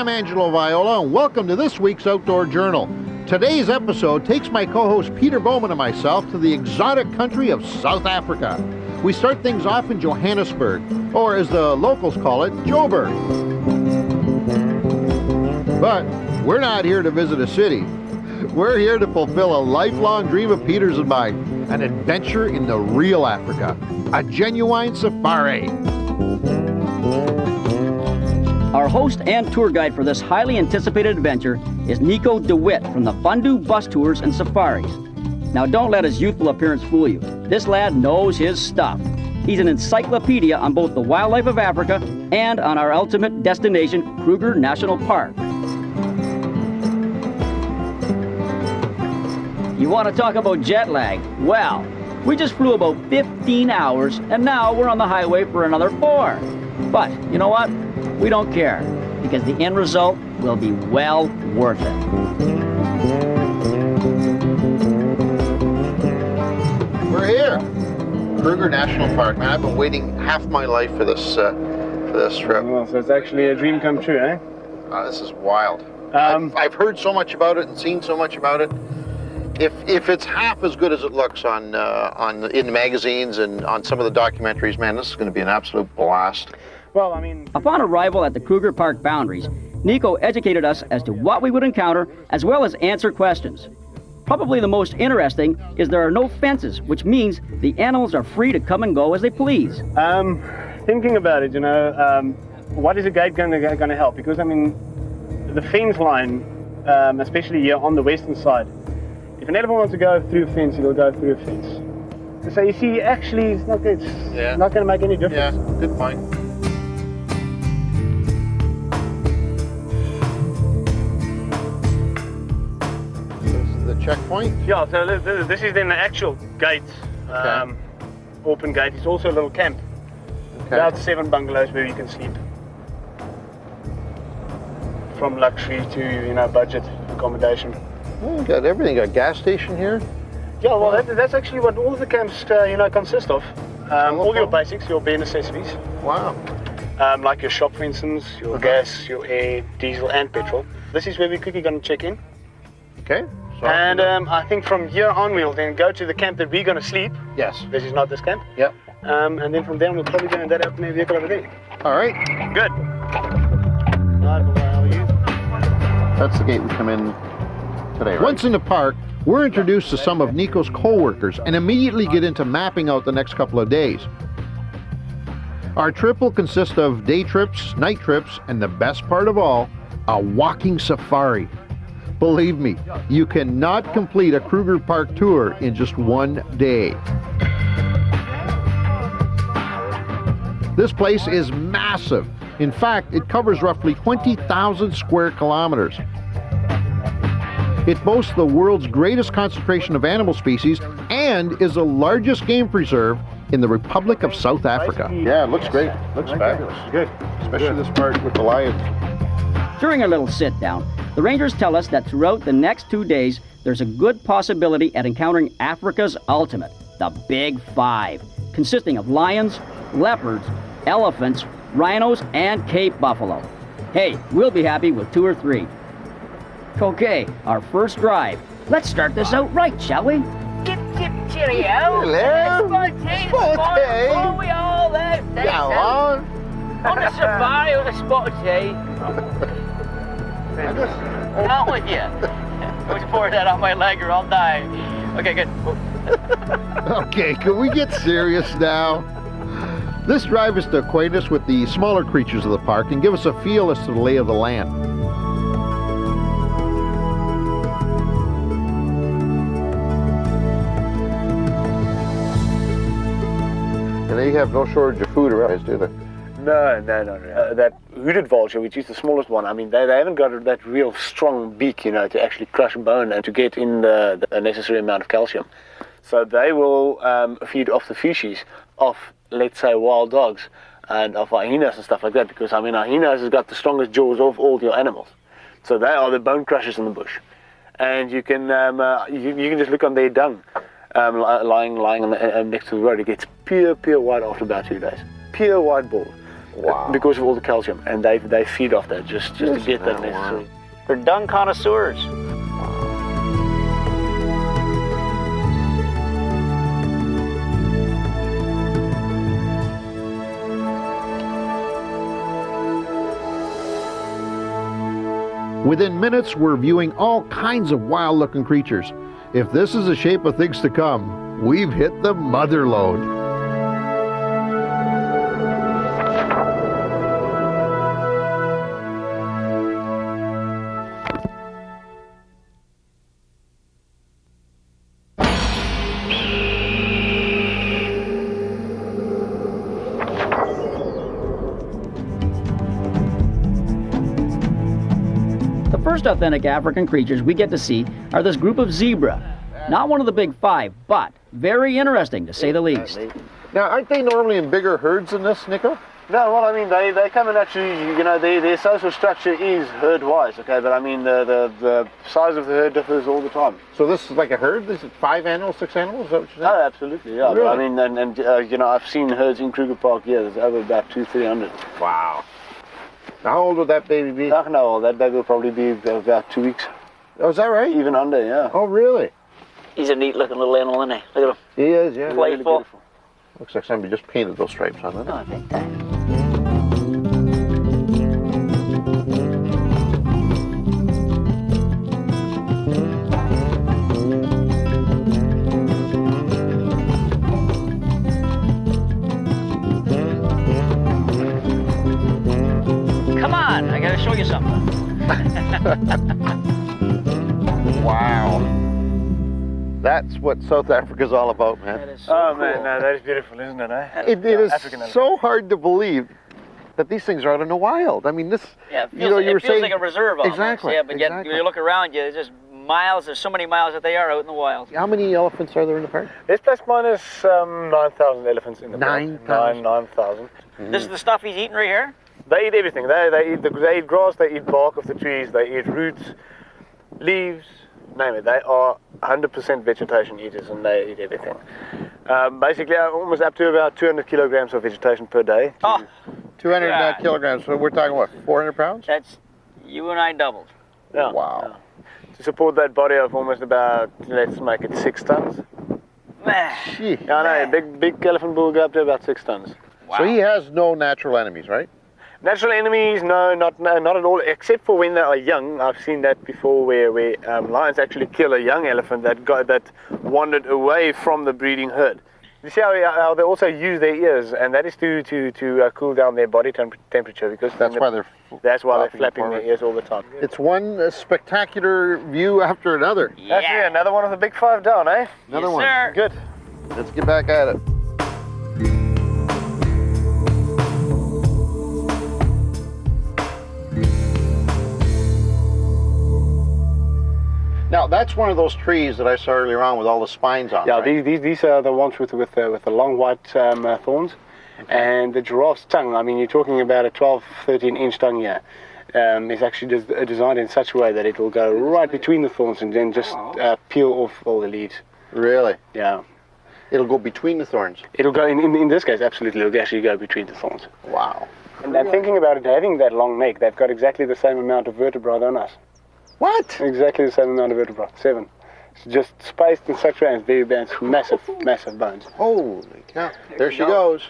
I'm Angelo Viola, and welcome to this week's Outdoor Journal. Today's episode takes my co-host Peter Bowman and myself to the exotic country of South Africa. We start things off in Johannesburg, or as the locals call it, Joburg. But we're not here to visit a city. We're here to fulfill a lifelong dream of Peter's and mine, an adventure in the real Africa, a genuine safari. Our host and tour guide for this highly anticipated adventure is Nico DeWitt from the Fundu Bus Tours and Safaris. Now don't let his youthful appearance fool you. This lad knows his stuff. He's an encyclopedia on both the wildlife of Africa and on our ultimate destination, Kruger National Park. You want to talk about jet lag? Well, we just flew about 15 hours and now we're on the highway for another 4. But you know what? We don't care, because the end result will be well worth it. We're here, Kruger National Park. Man, I've been waiting half my life for this trip. Well, so it's actually a dream come true, eh? This is wild. I've heard so much about it and seen so much about it. If it's half as good as it looks in the magazines and on some of the documentaries, man, this is going to be an absolute blast. Well, I mean... Upon arrival at the Kruger Park boundaries, Nico educated us as to what we would encounter, as well as answer questions. Probably the most interesting is there are no fences, which means the animals are free to come and go as they please. Thinking about it, what is a gate going to help? Because, I mean, the fence line, especially here on the western side, if an animal wants to go through a fence, it'll go through a fence. So you see, actually, it's not going to make any difference. Yeah, good point. Checkpoint? Yeah, so this is then the actual gate, open gate. It's also a little camp. Okay. About 7 bungalows where you can sleep. From luxury to, budget accommodation. Oh, you got everything. You got a gas station here? Yeah, well, that's actually what all of the camps, consist of. All your basics, your bare necessities. Wow. Like your shop, for instance, your gas, your air, diesel, and petrol. This is where we're quickly going to check in. Okay. And I think from here on we'll then go to the camp that we're going to sleep. Yes. This is not this camp. Yep. And then from there we'll probably go in that open air vehicle over there. All right. Good. Right, well, how are you? That's the gate we come in today, right? Once in the park, we're introduced to some of Nico's co-workers and immediately get into mapping out the next couple of days. Our trip will consist of day trips, night trips, and the best part of all, a walking safari. Believe me, you cannot complete a Kruger Park tour in just one day. This place is massive. In fact, it covers roughly 20,000 square kilometers. It boasts the world's greatest concentration of animal species and is the largest game preserve in the Republic of South Africa. Yeah, it looks great. Looks fabulous. Good. Especially this part with the lions. During our little sit-down, the rangers tell us that throughout the next 2 days, there's a good possibility at encountering Africa's ultimate, the Big Five, consisting of lions, leopards, elephants, rhinos, and Cape buffalo. Hey, we'll be happy with 2 or 3. Okay, our first drive. Let's start this out right, shall we? Chip, chip, cheerio. Hello. Spotty. We all there. Go on. On the safari with a spotted tea. Out with you. I was pouring that on my leg or I'll die. Okay, good. Okay, can we get serious now? This drive is to acquaint us with the smaller creatures of the park and give us a feel as to the lay of the land. And they have no shortage of food around, do they? No. That hooded vulture, which is the smallest one, I mean, they haven't got that real strong beak, to actually crush bone and to get in the necessary amount of calcium. So they will feed off the feces of, let's say, wild dogs and of hyenas and stuff like that, because, hyenas has got the strongest jaws of all your animals. So they are the bone crushers in the bush. And you can just look on their dung, lying on the, next to the road. It gets pure white after about 2 days. Pure white balls. Wow. because of all the calcium, and they feed off that just to get that necessary. For dung connoisseurs. Within minutes, we're viewing all kinds of wild-looking creatures. If this is the shape of things to come, we've hit the mother lode. The first authentic African creatures we get to see are this group of zebra. Not one of the big five, but very interesting to say the least. Now, aren't they normally in bigger herds than this, Nico? No, well, I mean, they come in actually, you know, their social structure is herd-wise, okay, but I mean, the size of the herd differs all the time. So this is like a herd? This is 5 animals, 6 animals? Is that what you're saying? Oh, absolutely, yeah. Really? I mean, and you know, I've seen herds in Kruger Park, yeah, there's over about 200-300. Wow. Now, how old would that baby be? Oh, no, that baby will probably be about 2 weeks. Oh, is that right? Even under, yeah. Oh, really? He's a neat looking little animal, isn't he? Look at him. He is, yeah. Really beautiful. Looks like somebody just painted those stripes on it. Oh, I think that. Come on, I gotta show you something. Wow. That's what South Africa's all about, man. That is so Oh, cool. man, no, that is beautiful, isn't it, eh? It is African so hard to believe that these things are out in the wild. I mean, this, Yeah, it feels, you know, you were it feels saying... like a reserve almost. Exactly, Yeah, but yet exactly. when you look around you, there's just miles, there's so many miles that they are out in the wild. How many elephants are there in the park? There's plus minus 9,000 elephants in the park. 9,000? 9,000. This is the stuff he's eating right here? They eat everything. They eat grass, they eat bark of the trees, they eat roots, leaves, name it. They are 100% vegetation eaters, and they eat everything. Basically, almost up to about 200 kilograms of vegetation per day. Oh, 200 God. kilograms, so we're talking, what, 400 pounds? that's, you and I doubled. Yeah, Wow. yeah. To support that body of almost about, let's make it 6 tons. Man. Gee. Yeah, I know, big elephant will go up to about 6 tons. Wow. So he has no natural enemies, right? Natural enemies, no, not at all, except for when they are young. I've seen that before where lions actually kill a young elephant that wandered away from the breeding herd. You see how they also use their ears, and that is to cool down their body temperature, because That's why they're flapping forward. their ears all the time. It's one spectacular view after another. That's Yeah. another one of the big 5 down, eh? Another Yes, one. sir. Good. Let's get back at it. Now, that's one of those trees that I saw earlier on with all the spines on. Yeah, right? these are the ones with the long white thorns, and the giraffe's tongue. I mean, you're talking about a 12, 13-inch tongue here. It's actually designed in such a way that it will go right between the thorns and then just peel off all the leaves. Really? Yeah. It'll go between the thorns. It'll go, in this case, absolutely, it'll actually go between the thorns. Wow. And thinking about it, having that long neck, they've got exactly the same amount of vertebrae than us. What? Exactly the same amount of vertebrae, 7. It's just spaced in such a way, very bad, massive bones. Holy cow. There she goes.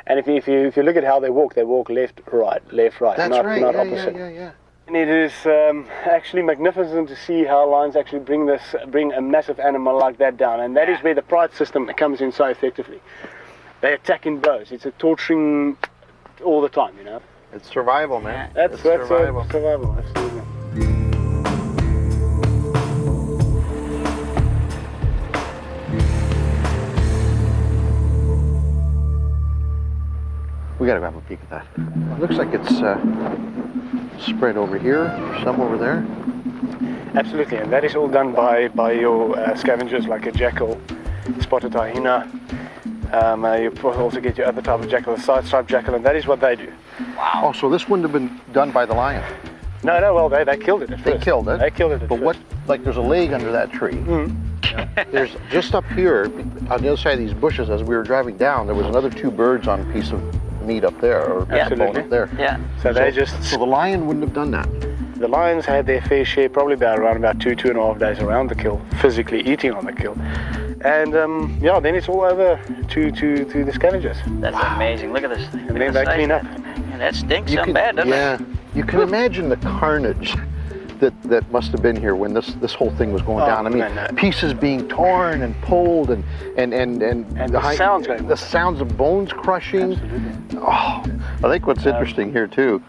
And if you look at how they walk left, right, That's not right. opposite. Yeah. And it is actually magnificent to see how lions actually bring a massive animal like that down, and that is where the pride system comes in so effectively. They attack in blows. It's a torturing all the time, you know. It's survival, man. That's survival. survival, absolutely. We gotta grab a peek at that. It looks like it's spread over here, some over there. Absolutely, and that is all done by your scavengers like a jackal, spotted hyena. You also get your other type of jackal, a side-striped jackal, and that is what they do. Oh, so this wouldn't have been done by the lion. No, well, they killed it at first. They killed it. They killed it at But first. what, like there's a leg under that tree. There's just up here, on the other side of these bushes, as we were driving down, there was another 2 birds on a piece of meat up there or Yeah. the bone up there. Yeah. So they just, So the lion wouldn't have done that. the lions had their fair share, probably around about 2.5 days around the kill, physically eating on the kill. And yeah, then it's all over to the scavengers. That's amazing. Look at this thing. And then they clean up. And that stinks You so can- bad, doesn't yeah, you can imagine the carnage that must have been here when this whole thing was going Oh, down. I mean, man, pieces being torn and pulled and the sounds going on. the sounds of bones crushing. Absolutely. Oh, I think what's interesting here too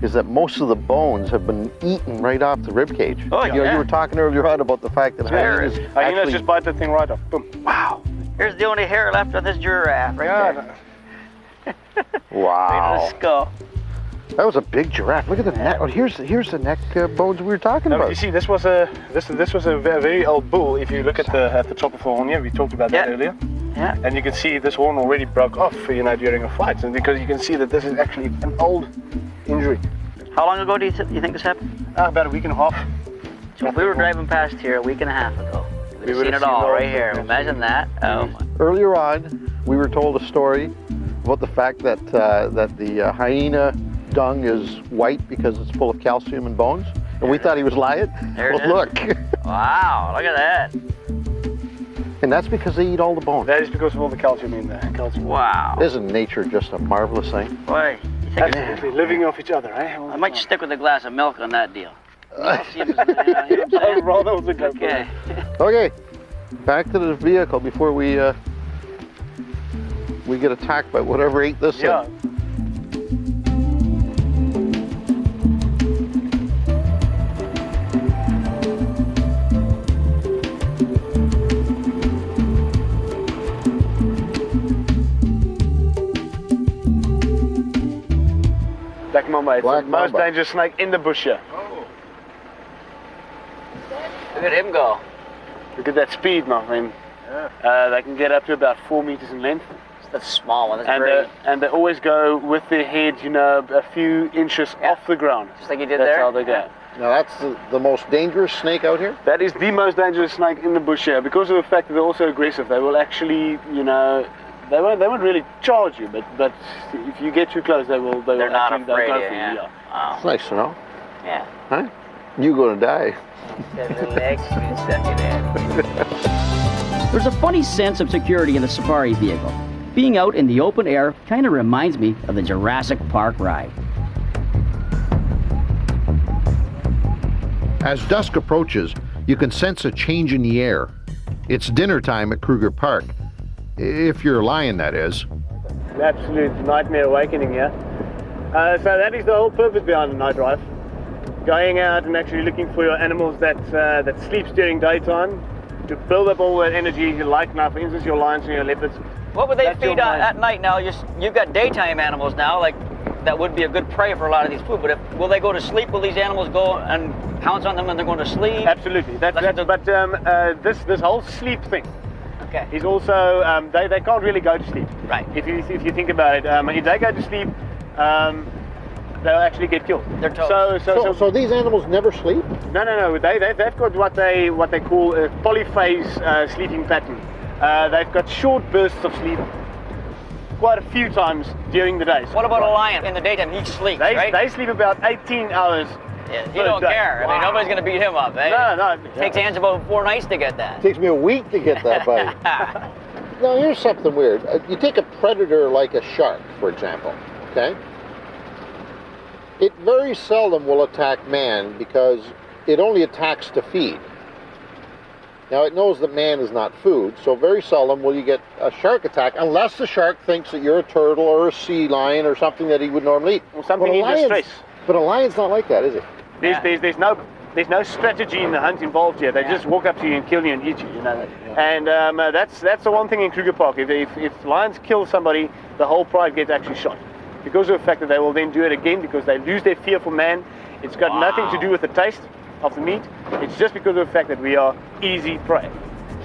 is that most of the bones have been eaten right off the rib cage. Oh, You know, yeah. you were talking earlier on about the fact that hyenas Hyenas actually- just bite the thing right off. Boom. wow, it? Here's the only hair left of this giraffe right Yeah, there. wow. The skull. That was a big giraffe. Look at the neck. Oh, here's the neck bones we were talking no, but about. you see, this was a very old bull. If you look at the top of the horn here, we talked about that Yeah. earlier. Yeah. And you can see this horn already broke off, you know, during a fight, and because you can see that this is actually an old injury. How long ago do you think this happened? About a week and a half. So if we were driving past here a week and a half ago, we would have would seen have it seen all all right the here. things. Imagine that. Oh my. Earlier on, we were told a story about the fact that the hyena dung is white because it's full of calcium and bones, and we thought he was lying. There it Well, is. look, Wow, look at that. and that's because they eat all the bones. That is because of all the calcium in there. Calcium. Wow. Isn't nature just a marvelous thing? Boy, you think Absolutely, living off each other, eh? I might stick with a glass of milk on that deal. See if it's- you know what I'm saying? I'd rather also go for Okay. that. Okay, back to the vehicle before we get attacked by whatever ate this Yeah. thing. Black mamba. It's Black the most mamba. dangerous snake in the bush here. Look at him go. Look at that speed, my friend. They can get up to about 4 meters in length. That's a small one. That's And, great. and they always go with their head, you know, a few inches Yeah. off the ground. Just like you did That's there. how they go. Now that's the most dangerous snake out here. That is the most dangerous snake in the bush here because of the fact that they're also aggressive. They will actually, you know, they won't really charge you, but if you get too close, they will They're not actually, they'll afraid go of you. for Yeah. you. Yeah. Wow. It's nice to know. Yeah. Huh? You're gonna die. Got little legs. You can suck it in. There's a funny sense of security in the safari vehicle. Being out in the open air kind of reminds me of the Jurassic Park ride. As dusk approaches, you can sense a change in the air. It's dinner time at Kruger Park. If you're a lion, that is. Absolute nightmare awakening here. So that is the whole purpose behind the night drive. Going out and actually looking for your animals that sleeps during daytime to build up all that energy you like now, for instance, your lions and your leopards. What would they That's your feed on mind. at night now? You've got daytime animals now, like that would be a good prey for a lot of these food. But will they go to sleep? Will these animals go and pounce on them when they're going to sleep? Absolutely. But this whole sleep thing Okay. is also they can't really go to sleep. Right. If you think about it, if they go to sleep, they'll actually get killed. They're toast. So these animals never sleep? No. They've got what they call a polyphase sleeping pattern. They've got short bursts of sleep, quite a few times during the day. What about a lion in the daytime? He sleeps, right? They sleep about 18 hours. Yeah, per you don't day. care. I mean, nobody's going to beat him up, eh? No. Takes Hans about 4 nights to get that. Takes me a week to get that bite. Now here's something weird. You take a predator like a shark, for example, okay? It very seldom will attack man because it only attacks to feed. Now it knows that man is not food, so very seldom will you get a shark attack unless the shark thinks that you're a turtle or a sea lion or something that he would normally eat. Or something But a in lion's- distress. But a lion's not like that, is it? There's no strategy in the hunt involved here. They just walk up to you and kill you and eat you. You know. And that's the one thing in Kruger Park. If lions kill somebody, the whole pride gets actually shot because of the fact that they will then do it again because they lose their fear for man. It's got nothing to do with the taste of the meat. It's just because of the fact that we are easy prey.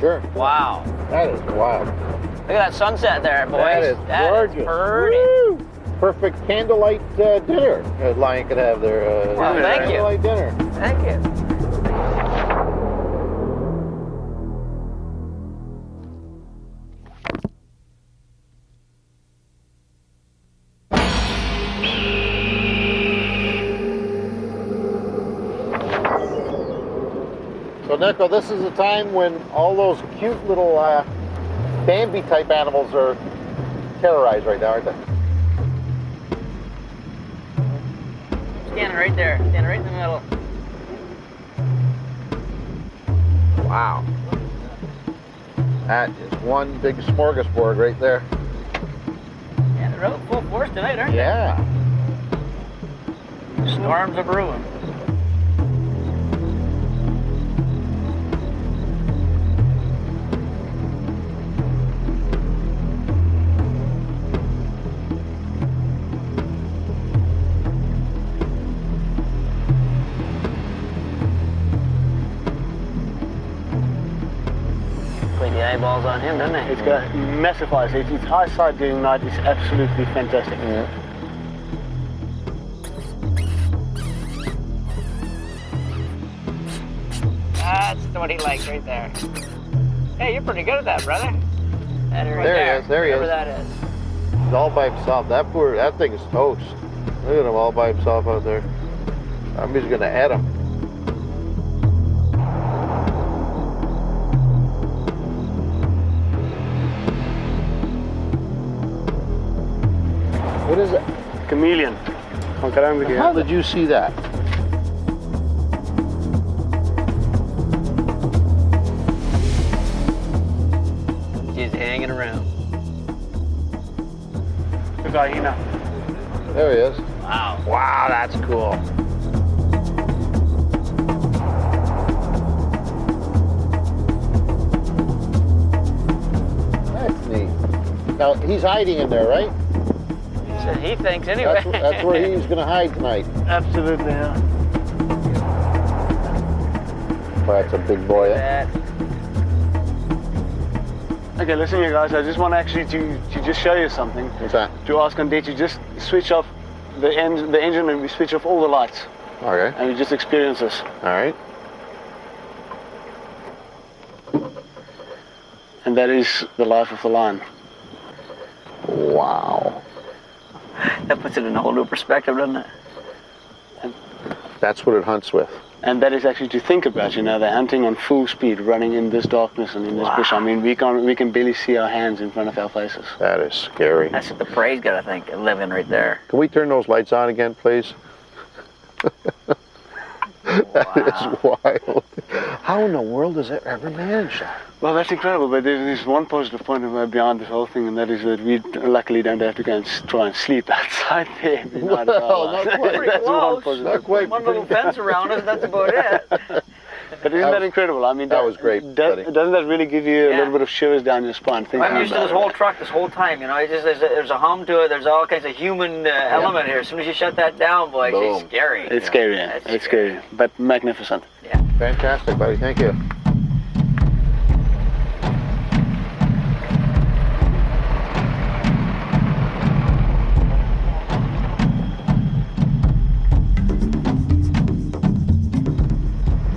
Sure. Wow. That is wild. Look at that sunset there, boys. That is gorgeous. pretty. Woo! Perfect candlelight dinner a lion could have there. Well, thank you. Candlelight dinner. Thank you. Nico, this is the time when all those cute little Bambi-type animals are terrorized right now, aren't they? Standing right there. Standing right in the middle. Wow. That is one big smorgasbord right there. Yeah, they're out full force tonight, aren't Yeah. they? Storms are brewing. Play the eyeballs on him, doesn't it? It's got massive eyes. Its eyesight during night is absolutely fantastic. Yeah. That's what he likes right there. Hey, you're pretty good at that, brother. That right There he is, there he Whatever is. that is. He's all by himself. That thing is toast. Look at him all by himself out there. Somebody's gonna add him. What is it? Chameleon. How did you see that? He's hanging around. The hyena. There he is. Wow. Wow, that's cool. That's neat. Now, he's hiding in there, right? So he thinks anyway. That's where he's going to hide tonight. Absolutely, yeah. Well, that's a big boy, eh? That. Okay, listen here guys, I just want actually to just show you something. What's that? To ask Andy to just switch off the engine and we switch off all the lights. Okay. And we just experience this. All right. And that is the life of the lion. Wow. That puts it in a whole new perspective, doesn't it? That's what it hunts with. And that is actually to think about, you know, they're hunting on full speed, running in this darkness and in this bush. I mean, we can barely see our hands in front of our faces. That is scary. That's what the prey's got to think, living right there. Can we turn those lights on again, please? That is wild. How in the world does it ever manage that? Well, that's incredible, but there's one positive point behind this whole thing, and that is that we luckily don't have to go and try and sleep outside there every night. Well, not quite. That's one Close. positive. Not quite. One little fence around us, that's about it. But isn't that incredible? I mean, that was great, buddy. Doesn't that really give you a Yeah. little bit of shivers down your spine? Thinking I'm used to about this whole truck this whole time, you know. It's just there's a hum to it. There's all kinds of human element here. As soon as you shut that down, boy, it's Boom. scary. It's scary, yeah. That's It's scary, but magnificent. Yeah. Fantastic, buddy. Thank you.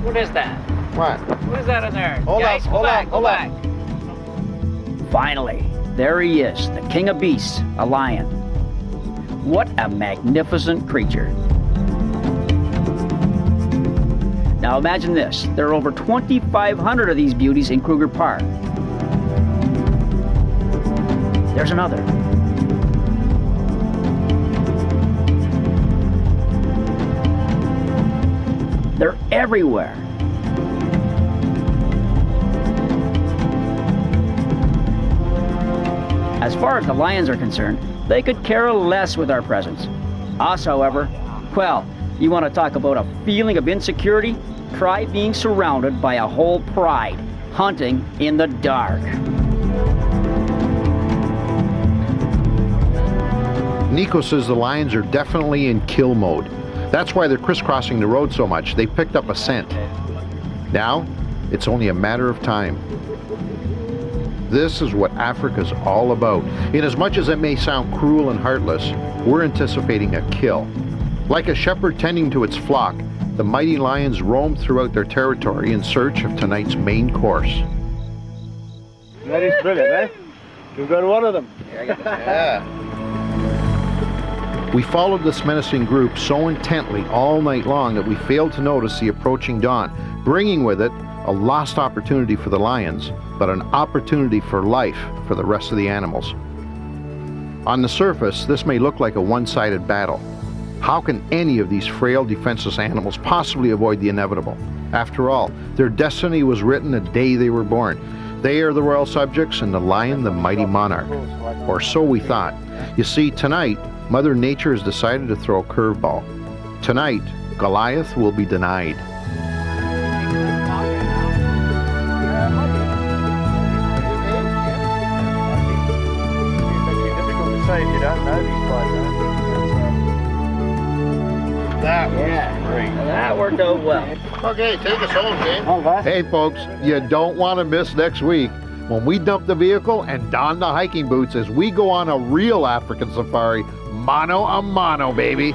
What is that? What? What is that in there? Hold Guys, up, go hold back, up, go hold back. up. Finally, there he is, the king of beasts, a lion. What a magnificent creature. Now imagine this, there are over 2,500 of these beauties in Kruger Park. There's another. They're everywhere. As far as the lions are concerned, they could care less with our presence. Us, however, well, you want to talk about a feeling of insecurity? Try being surrounded by a whole pride, hunting in the dark. Nico says the lions are definitely in kill mode. That's why they're crisscrossing the road so much. They picked up a scent. Now, it's only a matter of time. This is what Africa's all about. Inasmuch as it may sound cruel and heartless, we're anticipating a kill. Like a shepherd tending to its flock, the mighty lions roam throughout their territory in search of tonight's main course. That is brilliant, eh? We've got one of them. Yeah. We followed this menacing group so intently all night long that we failed to notice the approaching dawn, bringing with it a lost opportunity for the lions, but an opportunity for life for the rest of the animals. On the surface, this may look like a one-sided battle. How can any of these frail, defenseless animals possibly avoid the inevitable? After all, their destiny was written the day they were born. They are the royal subjects and the lion the mighty monarch. Or so we thought. You see, tonight, Mother Nature has decided to throw a curveball. Tonight, Goliath will be denied. If you don't know these guys, that was great. That worked out well. Okay, take us home, James. Hey, folks, you don't want to miss next week when we dump the vehicle and don the hiking boots as we go on a real African safari, mano a mano, baby.